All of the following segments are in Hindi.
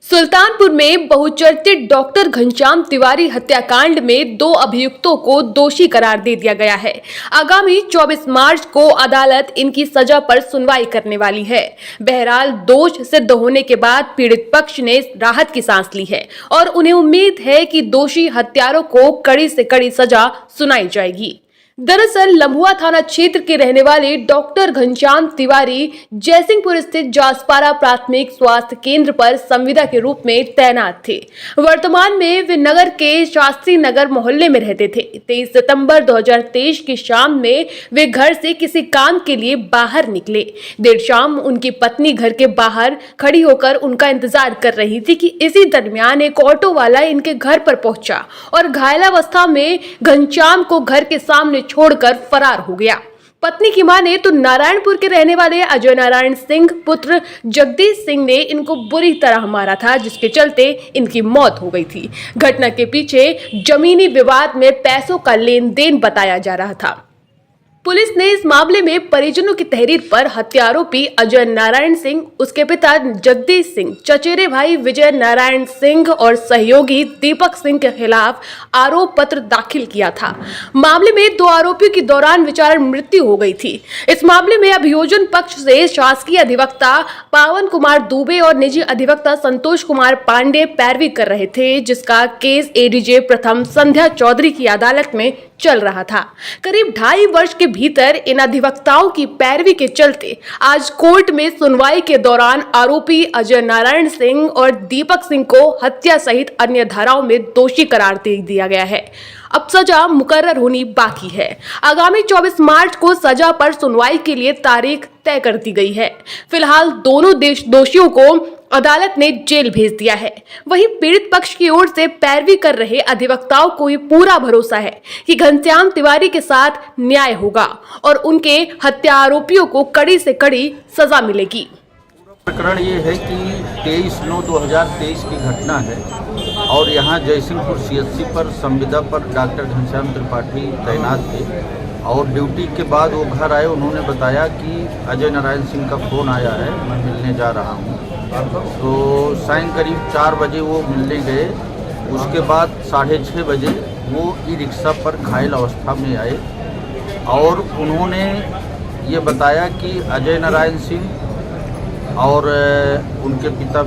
सुल्तानपुर में बहुचर्चित डॉक्टर घनश्याम तिवारी हत्याकांड में 2 अभियुक्तों को दोषी करार दे दिया गया है। आगामी 24 मार्च को अदालत इनकी सजा पर सुनवाई करने वाली है। बहरहाल दोष सिद्ध होने के बाद पीड़ित पक्ष ने राहत की सांस ली है और उन्हें उम्मीद है कि दोषी हत्यारों को कड़ी से कड़ी सजा सुनाई जाएगी। दरअसल लम्हुआ थाना क्षेत्र के रहने वाले डॉक्टर घनश्याम तिवारी जयसिंहपुर स्थित जासपारा प्राथमिक स्वास्थ्य केंद्र पर संविदा के रूप में तैनात थे। वर्तमान में वे नगर के शास्त्री नगर मोहल्ले में रहते थे। 23 सितंबर 2023 की शाम में वे घर से किसी काम के लिए बाहर निकले। देर शाम उनकी पत्नी घर के बाहर खड़ी होकर उनका इंतजार कर रही थी कि इसी दरमियान एक ऑटो वाला इनके घर पर पहुंचा और घायलावस्था में घनश्याम को घर के सामने छोड़कर फरार हो गया। पत्नी की माने तो नारायणपुर के रहने वाले अजय नारायण सिंह पुत्र जगदीश सिंह ने इनको बुरी तरह मारा था, जिसके चलते इनकी मौत हो गई थी। घटना के पीछे जमीनी विवाद में पैसों का लेन देन बताया जा रहा था। पुलिस ने इस मामले में परिजनों की तहरीर पर हत्यारोपी अजय नारायण सिंह, उसके पिता जगदीश सिंह, चचेरे भाई विजय नारायण सिंह और सहयोगी दीपक सिंह के खिलाफ आरोप पत्र दाखिल किया था। मामले में 2 आरोपियों की दौरान विचारण मृत्यु हो गई थी। इस मामले में अभियोजन पक्ष से शासकीय अधिवक्ता पावन कुमार दुबे और निजी अधिवक्ता संतोष कुमार पांडे पैरवी कर रहे थे, जिसका केस एडीजे प्रथम संध्या चौधरी की अदालत में चल रहा था। करीब 2.5 वर्ष के भीतर इन अधिवक्ताओं की पैरवी के चलते आज कोर्ट में सुनवाई के दौरान आरोपी अजय नारायण सिंह और दीपक सिंह को हत्या सहित अन्य धाराओं में दोषी करार दे दिया गया है। अब सजा मुकर्रर होनी बाकी है। आगामी 24 मार्च को सजा पर सुनवाई के लिए तारीख तय कर दी गई है। फिलहाल दोनों दोषियों को अदालत ने जेल भेज दिया है। वहीं पीड़ित पक्ष की ओर से पैरवी कर रहे अधिवक्ताओं को ये पूरा भरोसा है कि घनश्याम तिवारी के साथ न्याय होगा और उनके हत्या आरोपियों को कड़ी से कड़ी सजा मिलेगी। प्रकरण ये है कि 23/9/2023 की घटना है और यहाँ जयसिंहपुर सीएचसी पर संविदा पर डॉक्टर घनश्याम त्रिपाठी तैनात थे और ड्यूटी के बाद वो घर आए। उन्होंने बताया कि अजय नारायण सिंह का फ़ोन आया है, मैं मिलने जा रहा हूँ। तो सायं करीब 4 बजे वो मिलने गए। उसके बाद 6:30 बजे वो ई रिक्शा पर घायल अवस्था में आए और उन्होंने ये बताया कि अजय नारायण सिंह और उनके पिता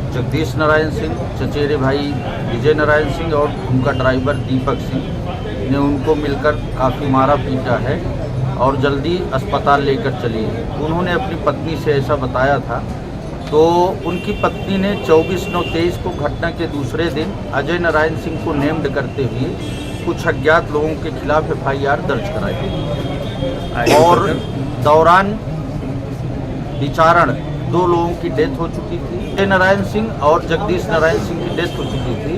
जगदीश नारायण सिंह, चचेरे भाई विजय नारायण सिंह और उनका ड्राइवर दीपक सिंह ने उनको मिलकर काफ़ी मारा पीटा है और जल्दी अस्पताल लेकर चली। उन्होंने अपनी पत्नी से ऐसा बताया था। तो उनकी पत्नी ने 24/9/23 को घटना के दूसरे दिन अजय नारायण सिंह को नेम्ड करते हुए कुछ अज्ञात लोगों के खिलाफ FIR दर्ज कराई और दौरान विचारण 2 लोगों की डेथ हो चुकी थी। अजय नारायण सिंह और जगदीश नारायण सिंह की डेथ हो चुकी थी।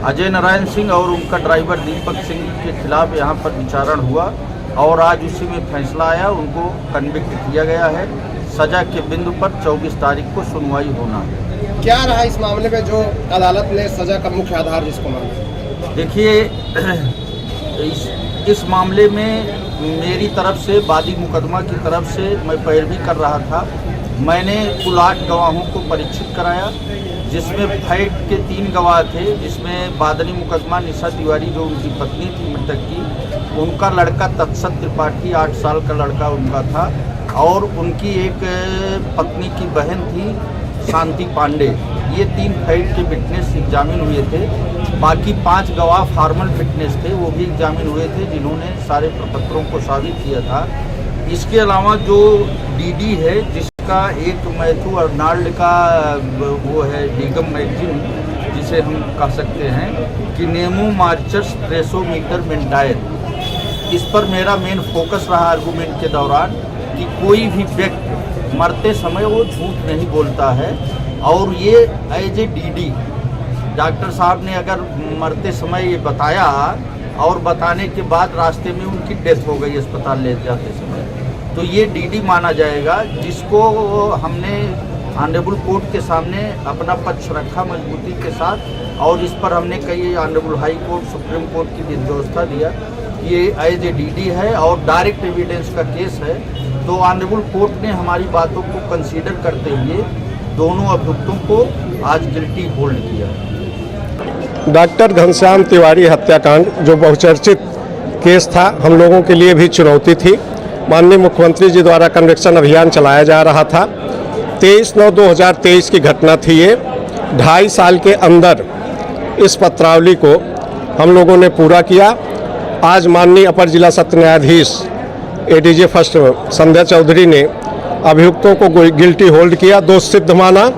अजय नारायण सिंह और उनका ड्राइवर दीपक सिंह के खिलाफ यहाँ पर विचारण हुआ और आज उसी में फैसला आया, उनको कन्विक्ट किया गया है। सजा के बिंदु पर 24 तारीख को सुनवाई होना है। क्या रहा इस मामले में जो अदालत ने सजा का मुख्य आधार जिसको माना? देखिए, इस मामले में मेरी तरफ से वादी मुकदमा की तरफ से मैं पैरवी कर रहा था। मैंने कुल 8 गवाहों को परीक्षित कराया, जिसमें फैट के 3 गवाह थे, जिसमें बादली मुकदमा निशा तिवारी जो उनकी पत्नी थी मृतक की, उनका लड़का तत्सत त्रिपाठी 8 साल का लड़का उनका था और उनकी एक पत्नी की बहन थी शांति पांडे। ये 3 फैट के फिटनेस एग्जामिन हुए थे। बाकी 5 गवाह फॉर्मल फिटनेस थे, वो भी एग्जामिन हुए थे, जिन्होंने सारे प्रपत्रों को साबित किया था। इसके अलावा जो DD है, जिसका एक मैथ्यू अर्नाल्ड का वो है डिगम मैगजीन, जिसे हम कह सकते हैं कि नेमो मार्चर्स ट्रेसोमीटर मेंटायर, इस पर मेरा मेन फोकस रहा आर्गूमेंट के दौरान कि कोई भी व्यक्ति मरते समय वो झूठ नहीं बोलता है और ये एज ए DD डॉक्टर साहब ने अगर मरते समय ये बताया और बताने के बाद रास्ते में उनकी डेथ हो गई अस्पताल ले जाते समय, तो ये DD माना जाएगा, जिसको हमने ऑनरेबल कोर्ट के सामने अपना पक्ष रखा मजबूती के साथ और इस पर हमने कई honourable high court, supreme court की व्यवस्था दिया। ये एज ए DD है और डायरेक्ट एविडेंस का केस है। तो ऑनरेबल कोर्ट ने हमारी बातों को कंसीडर करते हुए दोनों अभियुक्तों को आज गिल्टी होल्ड किया है। डॉक्टर घनश्याम तिवारी हत्याकांड जो बहुचर्चित केस था, हम लोगों के लिए भी चुनौती थी। माननीय मुख्यमंत्री जी द्वारा कन्वेक्शन अभियान चलाया जा रहा था। 23/9/2023 की घटना थी ये। 2.5 साल के अंदर इस पत्रावली को हम लोगों ने पूरा किया। आज माननीय अपर जिला सत्र न्यायाधीश एडीजे फर्स्ट संध्या चौधरी ने अभियुक्तों को गिल्टी होल्ड किया, दोष सिद्ध माना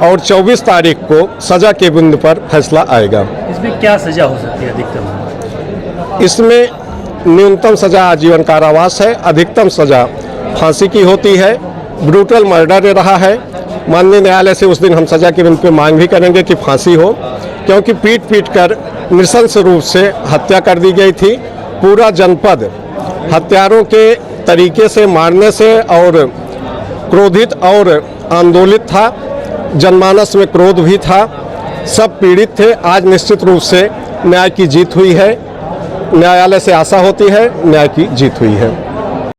और 24 तारीख को सजा के बिंदु पर फैसला आएगा। इसमें क्या सजा हो सकती है अधिकतम? इसमें न्यूनतम सजा आजीवन कारावास है, अधिकतम सजा फांसी की होती है। ब्रूटल मर्डर रहा है। माननीय न्यायालय से उस दिन हम सजा के बिंदु पर मांग भी करेंगे कि फांसी हो, क्योंकि पीट कर नृशंस रूप से हत्या कर दी गई थी। पूरा जनपद हत्यारों के तरीके से मारने से और क्रोधित और आंदोलित था। जनमानस में क्रोध भी था, सब पीड़ित थे। आज निश्चित रूप से न्याय की जीत हुई है। न्यायालय से आशा होती है न्याय की जीत हुई है।